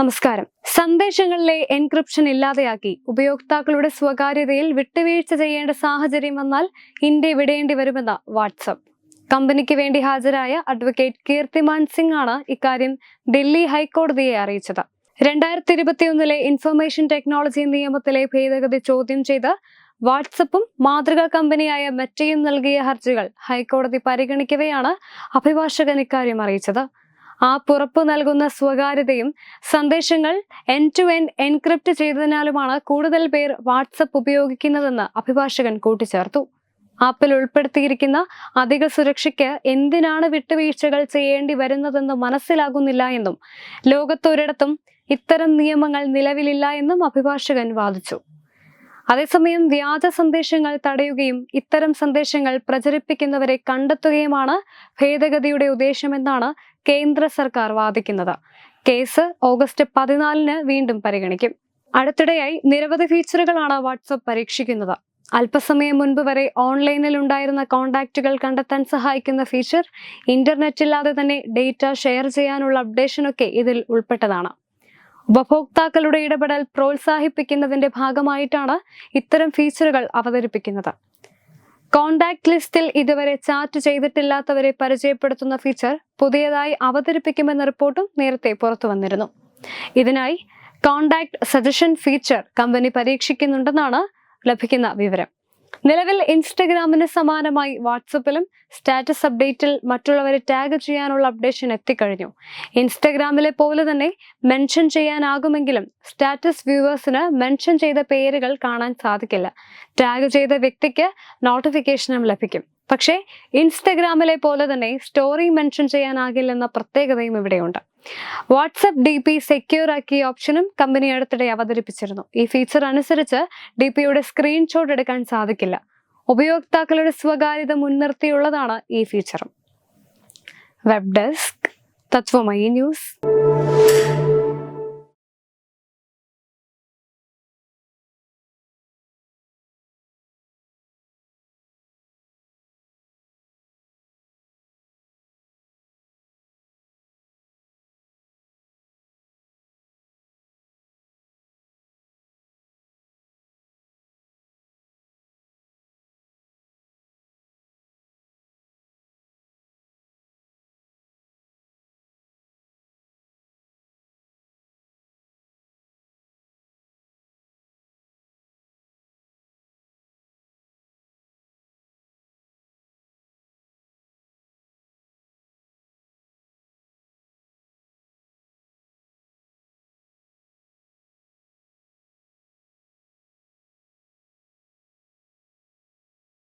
നമസ്കാരം. സന്ദേശങ്ങളിലെ എൻക്രിപ്ഷൻ ഇല്ലാതെയാക്കി ഉപയോക്താക്കളുടെ സ്വകാര്യതയിൽ വിട്ടുവീഴ്ച ചെയ്യേണ്ട സാഹചര്യം വന്നാൽ ഇന്ത്യ വിടേണ്ടി വരുമെന്ന് വാട്സ്ആപ്പ്. കമ്പനിക്ക് വേണ്ടി ഹാജരായ അഡ്വക്കേറ്റ് കീർത്തിമാൻ സിംഗ് ആണ് ഇക്കാര്യം ഡൽഹി ഹൈക്കോടതിയെ അറിയിച്ചത്. 2021 ഇൻഫർമേഷൻ ടെക്നോളജി നിയമത്തിലെ ഭേദഗതി ചോദ്യം ചെയ്ത് വാട്സ്ആപ്പും മാതൃകാ കമ്പനിയായ മെറ്റയും നൽകിയ ഹർജികൾ ഹൈക്കോടതി പരിഗണിക്കവെയാണ് അഭിഭാഷകൻ ഇക്കാര്യം അറിയിച്ചത്. ആപ്പ് ഉറപ്പു നൽകുന്ന സ്വകാര്യതയും സന്ദേശങ്ങൾ എൻഡ് ടു എൻഡ് എൻക്രിപ്റ്റ് ചെയ്തതിനാലുമാണ് കൂടുതൽ പേർ വാട്സ്ആപ്പ് ഉപയോഗിക്കുന്നതെന്ന് അഭിഭാഷകൻ കൂട്ടിച്ചേർത്തു. ആപ്പിൽ ഉൾപ്പെടുത്തിയിരിക്കുന്ന അധിക സുരക്ഷയ്ക്ക് എന്തിനാണ് വിട്ടുവീഴ്ചകൾ ചെയ്യേണ്ടി വരുന്നതെന്ന് മനസ്സിലാകുന്നില്ല എന്നും ലോകത്തൊരിടത്തും ഇത്തരം നിയമങ്ങൾ നിലവിലില്ല എന്നും അഭിഭാഷകൻ വാദിച്ചു. അതേസമയം വ്യാജ സന്ദേശങ്ങൾ തടയുകയും ഇത്തരം സന്ദേശങ്ങൾ പ്രചരിപ്പിക്കുന്നവരെ കണ്ടെത്തുകയുമാണ് ഭേദഗതിയുടെ ഉദ്ദേശമെന്നാണ് കേന്ദ്ര സർക്കാർ വാദിക്കുന്നത്. കേസ് ഓഗസ്റ്റ് 14 വീണ്ടും പരിഗണിക്കും. അടുത്തിടെയായി നിരവധി ഫീച്ചറുകളാണ് വാട്സ്ആപ്പ് പരീക്ഷിക്കുന്നത്. അല്പസമയം മുൻപ് വരെ ഓൺലൈനിൽ ഉണ്ടായിരുന്ന കോണ്ടാക്റ്റുകൾ കണ്ടെത്താൻ സഹായിക്കുന്ന ഫീച്ചർ, ഇന്റർനെറ്റില്ലാതെ തന്നെ ഡേറ്റ ഷെയർ ചെയ്യാനുള്ള അപ്ഡേഷനൊക്കെ ഇതിൽ ഉൾപ്പെട്ടതാണ്. ഉപഭോക്താക്കളുടെ ഇടപെടൽ പ്രോത്സാഹിപ്പിക്കുന്നതിന്റെ ഭാഗമായിട്ടാണ് ഇത്തരം ഫീച്ചറുകൾ അവതരിപ്പിക്കുന്നത്. കോണ്ടാക്ട് ലിസ്റ്റിൽ ഇതുവരെ ചാറ്റ് ചെയ്തിട്ടില്ലാത്തവരെ പരിചയപ്പെടുത്തുന്ന ഫീച്ചർ പുതിയതായി അവതരിപ്പിക്കുമെന്ന റിപ്പോർട്ടും നേരത്തെ പുറത്തു വന്നിരുന്നു. ഇതിനായി കോണ്ടാക്ട് സജഷൻ ഫീച്ചർ കമ്പനി പരീക്ഷിക്കുന്നുണ്ടെന്നാണ് ലഭിക്കുന്ന വിവരം. നിലവിൽ ഇൻസ്റ്റഗ്രാമിന് സമാനമായി വാട്സപ്പിലും സ്റ്റാറ്റസ് അപ്ഡേറ്റിൽ മറ്റുള്ളവരെ ടാഗ് ചെയ്യാനുള്ള അപ്ഡേഷൻ എത്തിക്കഴിഞ്ഞു. ഇൻസ്റ്റഗ്രാമിലെ പോലെ തന്നെ മെൻഷൻ ചെയ്യാനാകുമെങ്കിലും സ്റ്റാറ്റസ് വ്യൂവേഴ്സിന് മെൻഷൻ ചെയ്ത പേരുകൾ കാണാൻ സാധിക്കില്ല. ടാഗ് ചെയ്ത വ്യക്തിക്ക് നോട്ടിഫിക്കേഷനും ലഭിക്കും. പക്ഷേ ഇൻസ്റ്റഗ്രാമിലെ പോലെ തന്നെ സ്റ്റോറി മെൻഷൻ ചെയ്യാനാകില്ലെന്ന പ്രത്യേകതയും ഇവിടെയുണ്ട്. വാട്സ്ആപ്പ് DP സെക്യൂർ ആക്കിയ ഓപ്ഷനും കമ്പനി അടുത്തിടെ അവതരിപ്പിച്ചിരുന്നു. ഈ ഫീച്ചർ അനുസരിച്ച് DPയുടെ സ്ക്രീൻഷോട്ട് എടുക്കാൻ സാധിക്കില്ല. ഉപയോക്താക്കളുടെ സ്വകാര്യത മുൻനിർത്തിയുള്ളതാണ് ഈ ഫീച്ചറും. Web desk, Tatwamayi news.